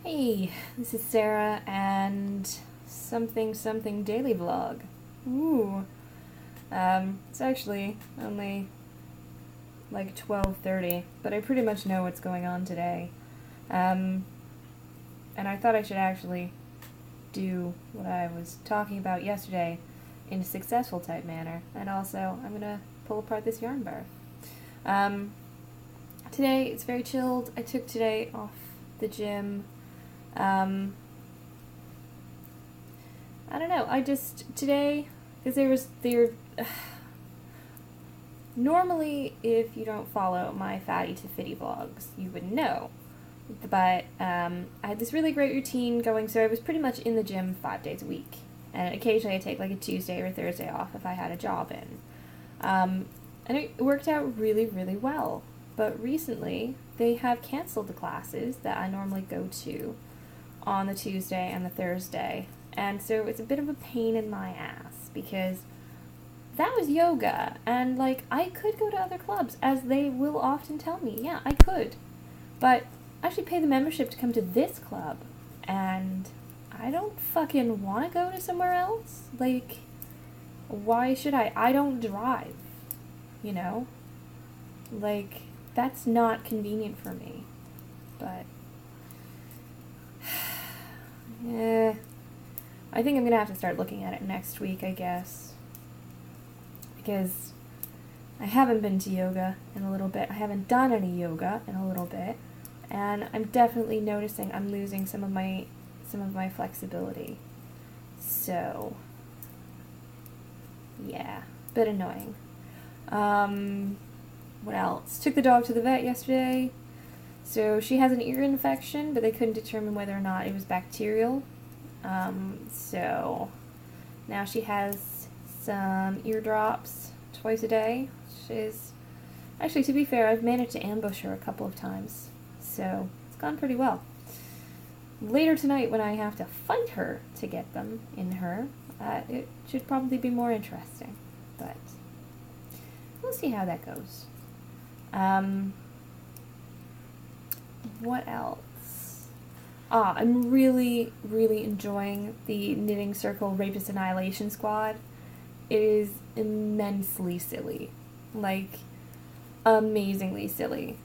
Hey, this is Sarah and something daily vlog. Ooh. It's actually only like 12:30, but I pretty much know what's going on today. Um, and I thought I should actually do what I was talking about yesterday in a successful type manner. And also, I'm gonna pull apart this yarn bar. Um, Today it's very chilled. I took today off the gym. Um, I don't know. I just today because normally if you don't follow my Fatty to Fitty vlogs, you would know. But I had this really great routine going, so I was pretty much in the gym 5 days a week, and occasionally I take like a Tuesday or Thursday off if I had a job in. And it worked out really, really well. But recently, they have canceled the classes that I normally go to on the Tuesday and the Thursday. And so it's a bit of a pain in my ass because that was yoga. And like, I could go to other clubs, as they will often tell me. Yeah, I could. But I actually pay the membership to come to this club. And I don't fucking want to go to somewhere else. Like, why should I? I don't drive, you know? Like, that's not convenient for me. But yeah, I think I'm gonna have to start looking at it next week, I guess. Because I haven't been to yoga in a little bit. I haven't done any yoga in a little bit. And I'm definitely noticing I'm losing some of my flexibility. So yeah, bit annoying. What else? Took the dog to the vet yesterday. So she has an ear infection, but they couldn't determine whether or not it was bacterial. So now she has some ear drops twice a day, which is actually, to be fair, I've managed to ambush her a couple of times, so it's gone pretty well. Later tonight, when I have to fight her to get them in her, it should probably be more interesting, but we'll see how that goes. What else? I'm really, really enjoying the Knitting Circle Rapist Annihilation Squad. It is immensely silly. Like, amazingly silly.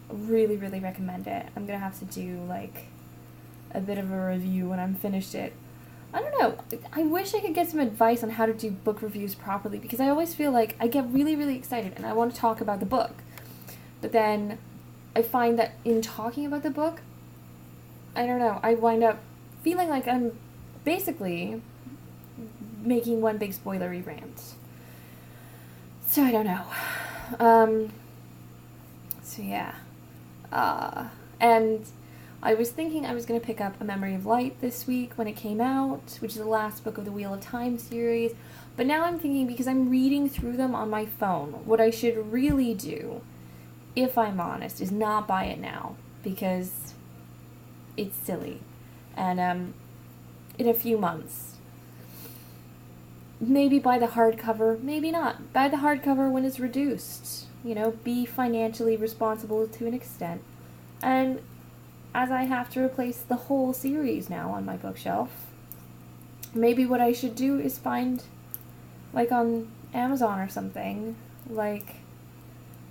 Really, really recommend it. I'm gonna have to do, like, a bit of a review when I'm finished it. I don't know. I wish I could get some advice on how to do book reviews properly, because I always feel like I get really, really excited and I want to talk about the book. But then I find that in talking about the book, I don't know, I wind up feeling like I'm basically making one big spoilery rant. So I don't know. So yeah. And I was thinking I was going to pick up A Memory of Light this week when it came out, which is the last book of the Wheel of Time series. But now I'm thinking, because I'm reading through them on my phone, what I should really do, if I'm honest, is not buy it now, because it's silly. And in a few months, maybe buy the hardcover, maybe not. Buy the hardcover when it's reduced. You know, be financially responsible to an extent. And as I have to replace the whole series now on my bookshelf, maybe what I should do is find, like on Amazon or something, like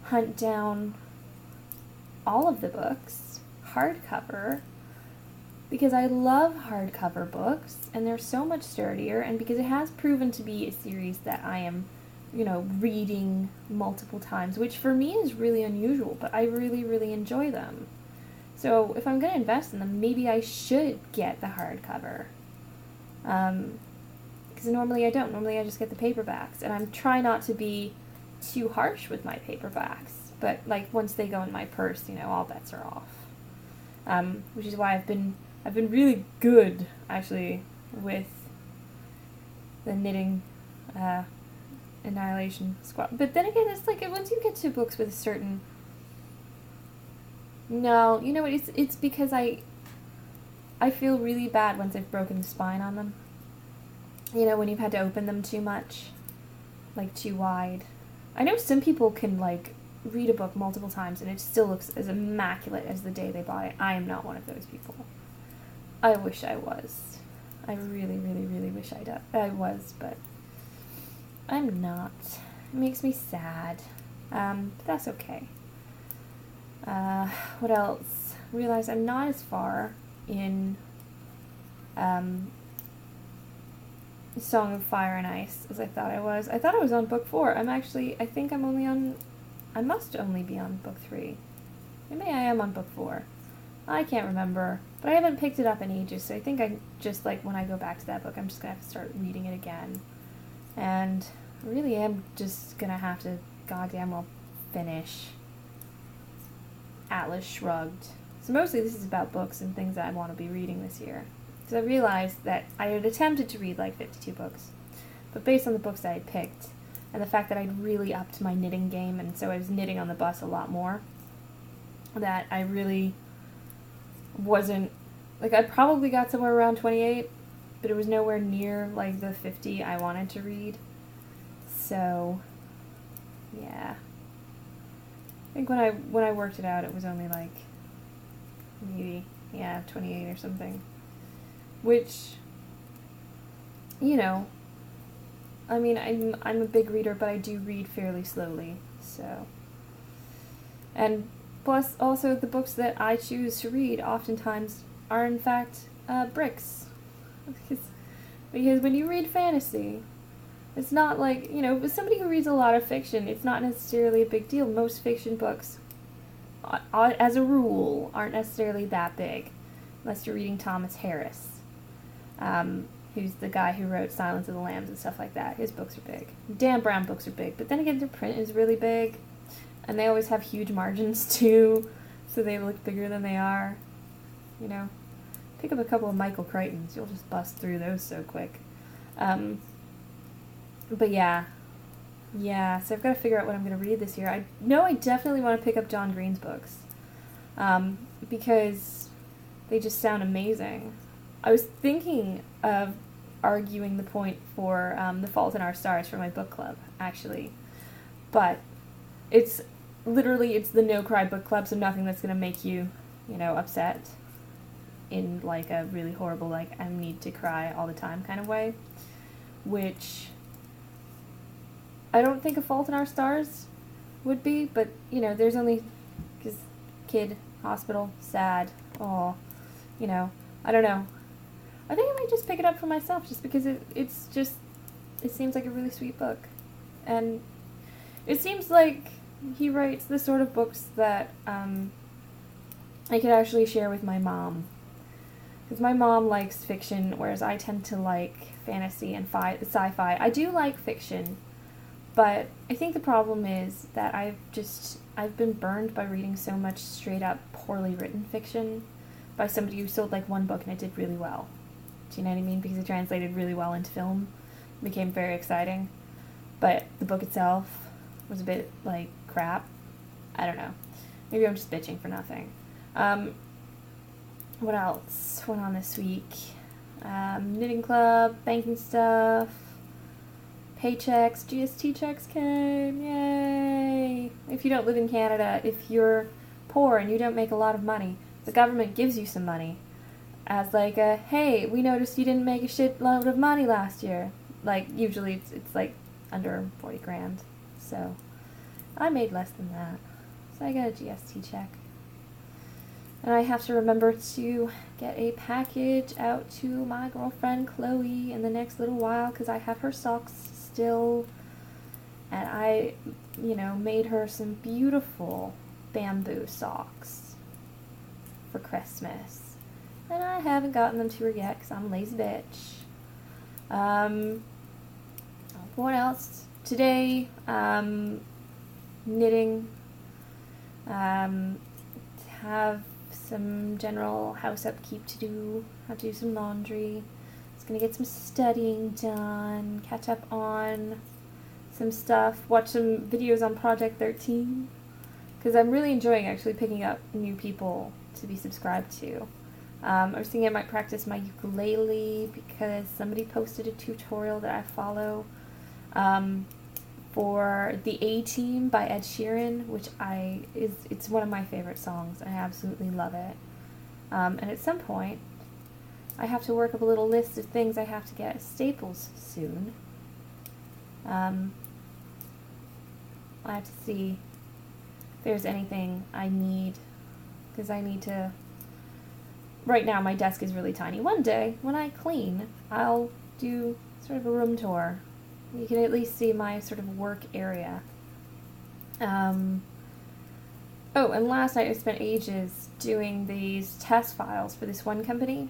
hunt down all of the books, hardcover, because I love hardcover books, and they're so much sturdier, and because it has proven to be a series that I am, you know, reading multiple times, which for me is really unusual, but I really, really enjoy them. So if I'm going to invest in them, maybe I should get the hardcover. Because normally I don't. Normally I just get the paperbacks, and I'm trying not to be too harsh with my paperbacks. But like once they go in my purse, you know, all bets are off. Which is why I've been really good actually with the Knitting Annihilation Squad. But then again, it's like once you get to books with a certain... No, you know what? It's because I feel really bad once I've broken the spine on them. You know, when you've had to open them too much, like too wide. I know some people can like read a book multiple times and it still looks as immaculate as the day they bought it. I am not one of those people. I wish I was. I really, really, really wish I was, but I'm not. It makes me sad. But that's okay. What else? Realize I'm not as far in Song of Fire and Ice as I thought I was. I thought I was on book 4. I think I must only be on book 3. Maybe I am on book 4. I can't remember, but I haven't picked it up in ages, so I think I just, like, when I go back to that book, I'm just gonna have to start reading it again. And I really am just gonna have to goddamn well finish Atlas Shrugged. So mostly this is about books and things that I want to be reading this year. Because I realized that I had attempted to read like 52 books, but based on the books that I had picked, and the fact that I'd really upped my knitting game, and so I was knitting on the bus a lot more, that I really wasn't, like, I probably got somewhere around 28, but it was nowhere near, like, the 50 I wanted to read. So, yeah. I think when I worked it out, it was only, like, maybe, 28 or something. Which, you know, I mean, I'm a big reader, but I do read fairly slowly, so. And plus, also, the books that I choose to read oftentimes are, in fact, bricks. Because when you read fantasy, it's not like, with somebody who reads a lot of fiction, it's not necessarily a big deal. Most fiction books, as a rule, aren't necessarily that big, unless you're reading Thomas Harris, who's the guy who wrote Silence of the Lambs and stuff like that. His books are big. Dan Brown books are big, but then again, their print is really big, and they always have huge margins, too, so they look bigger than they are. Pick up a couple of Michael Crichtons. You'll just bust through those so quick. But yeah, so I've got to figure out what I'm going to read this year. I know I definitely want to pick up John Green's books, because they just sound amazing. I was thinking of arguing the point for The Fault in Our Stars for my book club, actually, but it's the no-cry book club, so nothing that's going to make you, upset in, like, a really horrible, like, I need to cry all the time kind of way, which I don't think A Fault in Our Stars would be, but, there's only, because kid, hospital, sad, I don't know. I think I might just pick it up for myself, just because it seems like a really sweet book. And it seems like he writes the sort of books that I could actually share with my mom. Because my mom likes fiction, whereas I tend to like fantasy and sci-fi. I do like fiction, but I think the problem is that I've been burned by reading so much straight up poorly written fiction by somebody who sold like one book and it did really well. Do you know what I mean? Because it translated really well into film. It became very exciting. But the book itself was a bit like crap. I don't know. Maybe I'm just bitching for nothing. What else went on this week? Knitting club, banking stuff, paychecks, GST checks came, yay! If you don't live in Canada, if you're poor and you don't make a lot of money, the government gives you some money as like a, hey, we noticed you didn't make a shitload of money last year. Like, usually it's like under 40 grand. So, I made less than that. So I got a GST check. And I have to remember to get a package out to my girlfriend Chloe in the next little while because I have her socks still. And I, made her some beautiful bamboo socks for Christmas. And I haven't gotten them to her yet because I'm a lazy bitch. What else? Today, knitting. Have some general house upkeep to do. Have to do some laundry. Just gonna get some studying done. Catch up on some stuff. Watch some videos on Project 13. Because I'm really enjoying actually picking up new people to be subscribed to. I was thinking I might practice my ukulele because somebody posted a tutorial that I follow for The A-Team by Ed Sheeran, which it's one of my favorite songs. I absolutely love it. And at some point, I have to work up a little list of things I have to get at Staples soon. I have to see if there's anything I need, because I need to... Right now my desk is really tiny. One day, when I clean, I'll do sort of a room tour. You can at least see my sort of work area. Oh, and last night I spent ages doing these test files for this one company,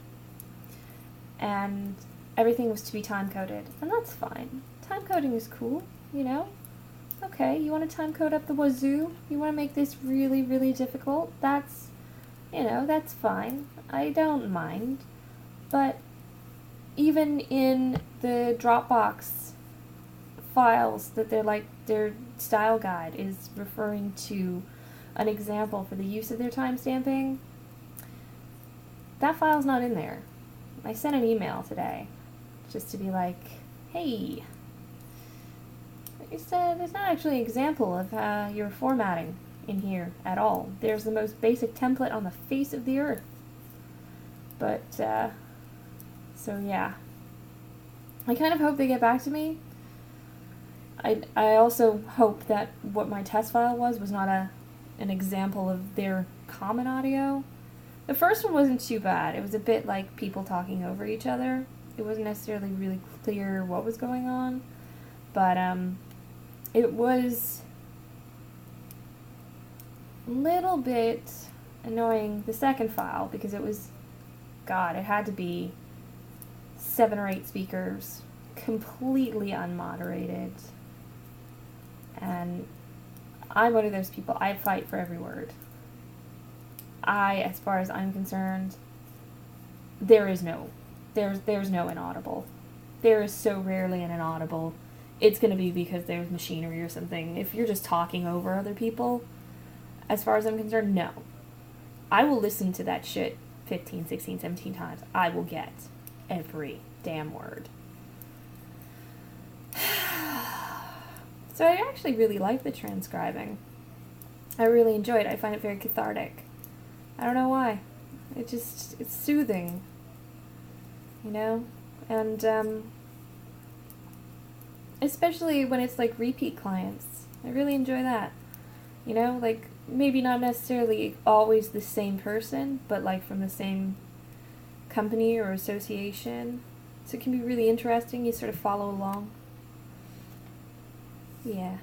and everything was to be time-coded, and that's fine. Time-coding is cool, you know? Okay, you want to time-code up the wazoo? You want to make this really, really difficult? That's, that's fine. I don't mind. But even in the Dropbox files that their style guide is referring to an example for the use of their timestamping, that file's not in there. I sent an email today just to be like, hey, there's not actually an example of your formatting in here at all. There's the most basic template on the face of the earth. But, so yeah. I kind of hope they get back to me. I also hope that what my test file was not an example of their common audio. The first one wasn't too bad. It was a bit like people talking over each other. It wasn't necessarily really clear what was going on. But, it was a little bit annoying, the second file, because it was, God, it had to be 7 or 8 speakers, completely unmoderated. And I'm one of those people, I fight for every word. As far as I'm concerned, there's no inaudible. There is so rarely an inaudible. It's going to be because there's machinery or something. If you're just talking over other people, as far as I'm concerned, no. I will listen to that shit 15, 16, 17 times. I will get every damn word. So I actually really like the transcribing. I really enjoy it. I find it very cathartic. I don't know why. It's soothing. You know? And, especially when it's like repeat clients. I really enjoy that. You know, like maybe not necessarily always the same person, but like from the same company or association. So it can be really interesting. You sort of follow along. Yeah.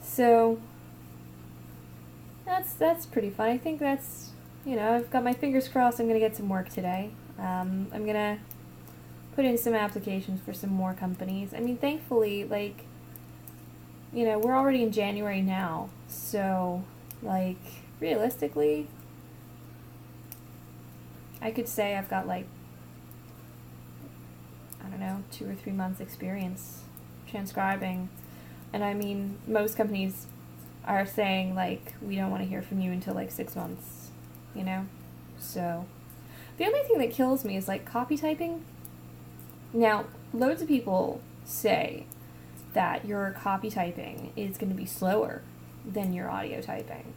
So that's pretty fun. I think that's, I've got my fingers crossed I'm going to get some work today. I'm going to put in some applications for some more companies. I mean, thankfully, like, we're already in January now, so, like, realistically, I could say I've got, like, I don't know, 2 or 3 months experience transcribing. And I mean, most companies are saying, like, we don't want to hear from you until, like, 6 months, So, the only thing that kills me is, like, copy typing. Now, loads of people say that your copy typing is going to be slower than your audio typing.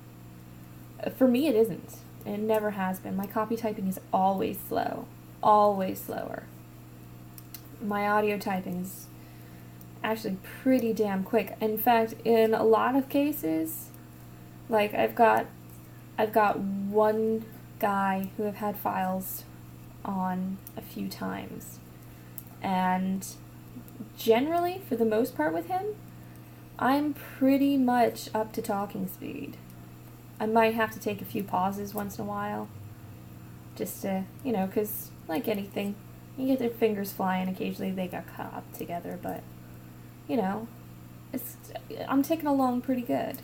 For me, it isn't. It never has been. My copy typing is always slow. Always slower. My audio typing is actually pretty damn quick. In fact, in a lot of cases, like I've got one guy who I've had files on a few times. And generally, for the most part with him, I'm pretty much up to talking speed. I might have to take a few pauses once in a while. Just to, because, like anything, you get their fingers flying, occasionally they got caught up together, but, I'm taking along pretty good.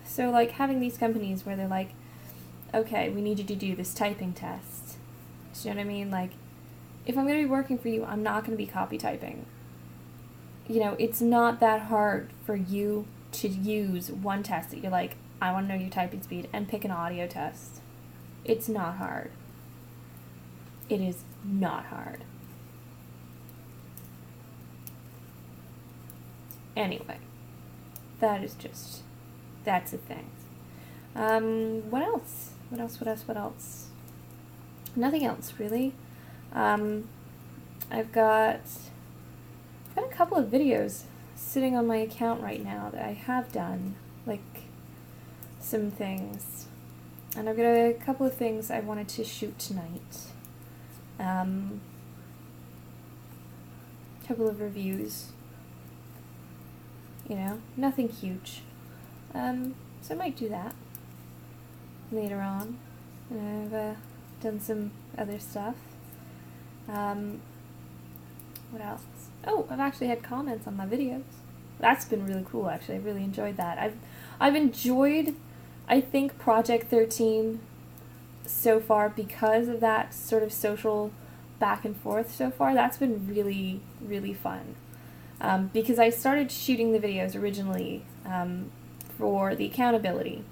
So, like, having these companies where they're like, okay, we need you to do this typing test. Do you know what I mean? Like, if I'm going to be working for you, I'm not going to be copy typing. It's not that hard for you to use one test that you're like, I want to know your typing speed, and pick an audio test. It's not hard. It is not hard. Anyway, that's a thing. What else? What else? Nothing else, really. I've got a couple of videos sitting on my account right now that I have done, like some things. And I've got a couple of things I wanted to shoot tonight. Couple of reviews. You know, nothing huge. So I might do that later on. And I've done some other stuff. What else? Oh, I've actually had comments on my videos. That's been really cool, actually. I really enjoyed that. I've enjoyed, I think, Project 13 so far because of that sort of social back and forth so far. That's been really, really fun. Because I started shooting the videos originally for the accountability,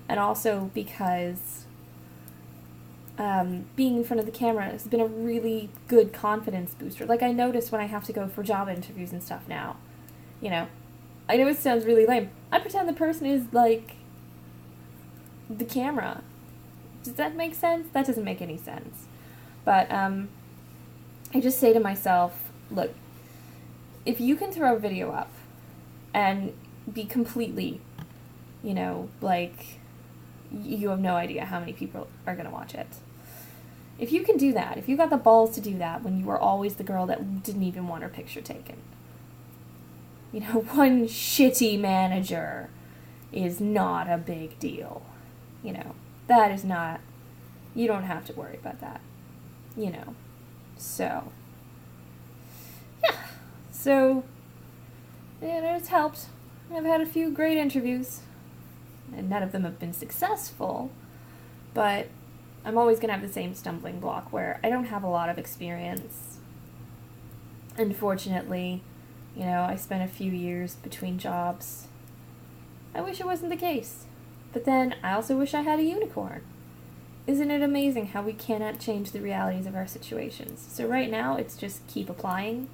and also because being in front of the camera has been a really good confidence booster. Like, I notice when I have to go for job interviews and stuff now, you know, I know it sounds really lame. I pretend the person is, like, the camera. Does that make sense? That doesn't make any sense. But I just say to myself, look, if you can throw a video up and be completely, you know, like, you have no idea how many people are going to watch it. If you can do that, if you got the balls to do that when you were always the girl that didn't even want her picture taken, you know, one shitty manager is not a big deal. You know, that is not, you don't have to worry about that, you know. So, yeah. So, yeah, it's helped. I've had a few great interviews, and none of them have been successful, but I'm always going to have the same stumbling block where I don't have a lot of experience. Unfortunately, you know, I spent a few years between jobs. I wish it wasn't the case. But then, I also wish I had a unicorn. Isn't it amazing how we cannot change the realities of our situations? So right now, it's just keep applying,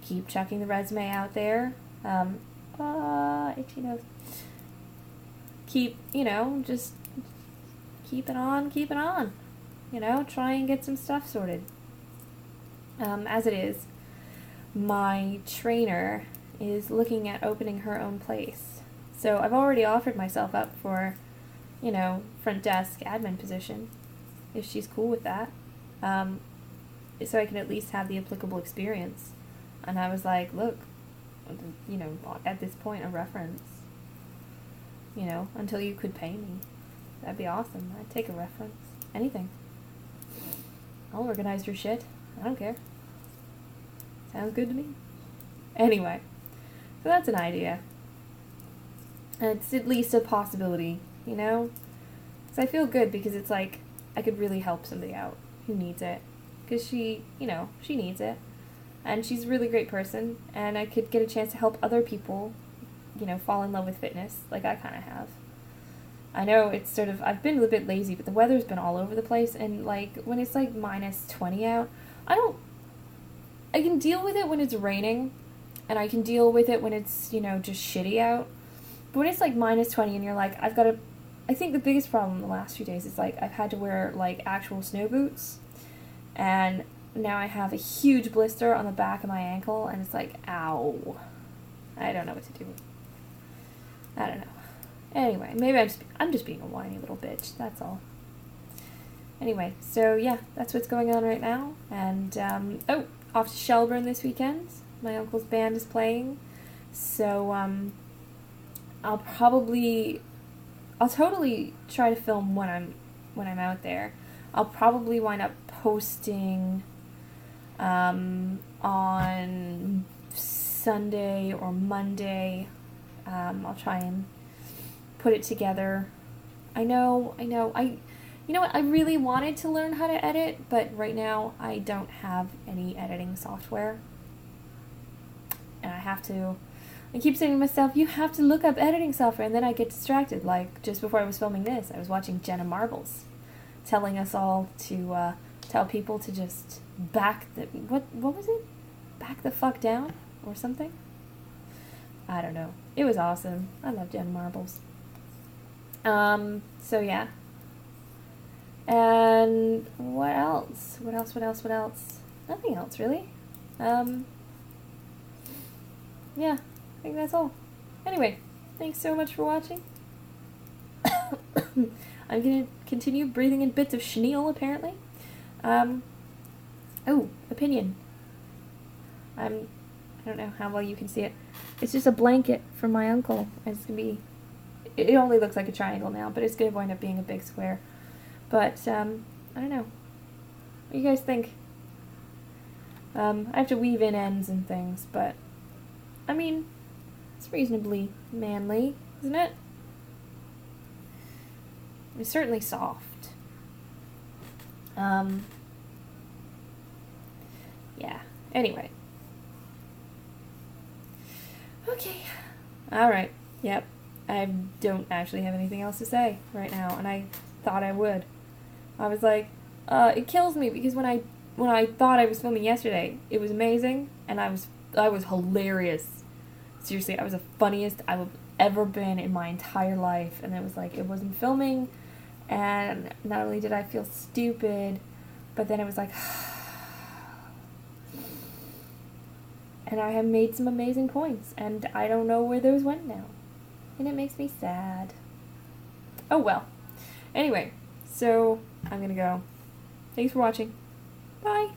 keep checking the resume out there, itchy nose. Keep, you know, just keep it on, you know, try and get some stuff sorted. As it is, my trainer is looking at opening her own place. So I've already offered myself up for, you know, front desk admin position, if she's cool with that. So I can at least have the applicable experience. And I was like, look, you know, at this point, a reference, you know, until you could pay me. That'd be awesome. I'd take a reference. Anything. I'll organize your shit. I don't care. Sounds good to me. Anyway, so that's an idea. It's at least a possibility, you know? So I feel good because it's like I could really help somebody out who needs it. Because she, you know, she needs it. And she's a really great person. And I could get a chance to help other people, you know, fall in love with fitness like I kind of have. I know it's sort of, I've been a little bit lazy, but the weather's been all over the place. And, like, when it's, like, minus 20 out, I can deal with it when it's raining. And I can deal with it when it's, you know, just shitty out. But when it's, like, minus 20 and you're like, I think the biggest problem the last few days is, like, I've had to wear, like, actual snow boots. And now I have a huge blister on the back of my ankle. And it's like, ow. I don't know what to do. I don't know. Anyway, maybe I'm just being a whiny little bitch. That's all. Anyway, so yeah, that's what's going on right now. And, off to Shelburne this weekend. My uncle's band is playing. So, I'll totally try to film when I'm out there. I'll probably wind up posting, on Sunday or Monday. I'll try and put it together. I know, you know what, I really wanted to learn how to edit, but right now I don't have any editing software. And I keep saying to myself, you have to look up editing software, and then I get distracted. Like, just before I was filming this, I was watching Jenna Marbles, telling us all to, tell people to just what was it? Back the fuck down? Or something? I don't know. It was awesome. I love Jenna Marbles. So yeah. And what else? What else? Nothing else, really. Yeah, I think that's all. Anyway, thanks so much for watching. I'm gonna continue breathing in bits of chenille, apparently. Oh, opinion. I don't know how well you can see it. It's just a blanket from my uncle. It's gonna be, it only looks like a triangle now, but it's gonna wind up being a big square. But, I don't know. What do you guys think? I have to weave in ends and things, but, I mean, it's reasonably manly, isn't it? It's certainly soft. Yeah. Anyway. Okay. Alright. Yep. I don't actually have anything else to say right now, and I thought I would. I was like, it kills me because when I thought I was filming yesterday, it was amazing, and I was hilarious. Seriously, I was the funniest I've ever been in my entire life, and it was like, it wasn't filming, and not only did I feel stupid, but then it was like, and I have made some amazing points, and I don't know where those went now, and it makes me sad. Oh well. Anyway, so I'm gonna go. Thanks for watching. Bye.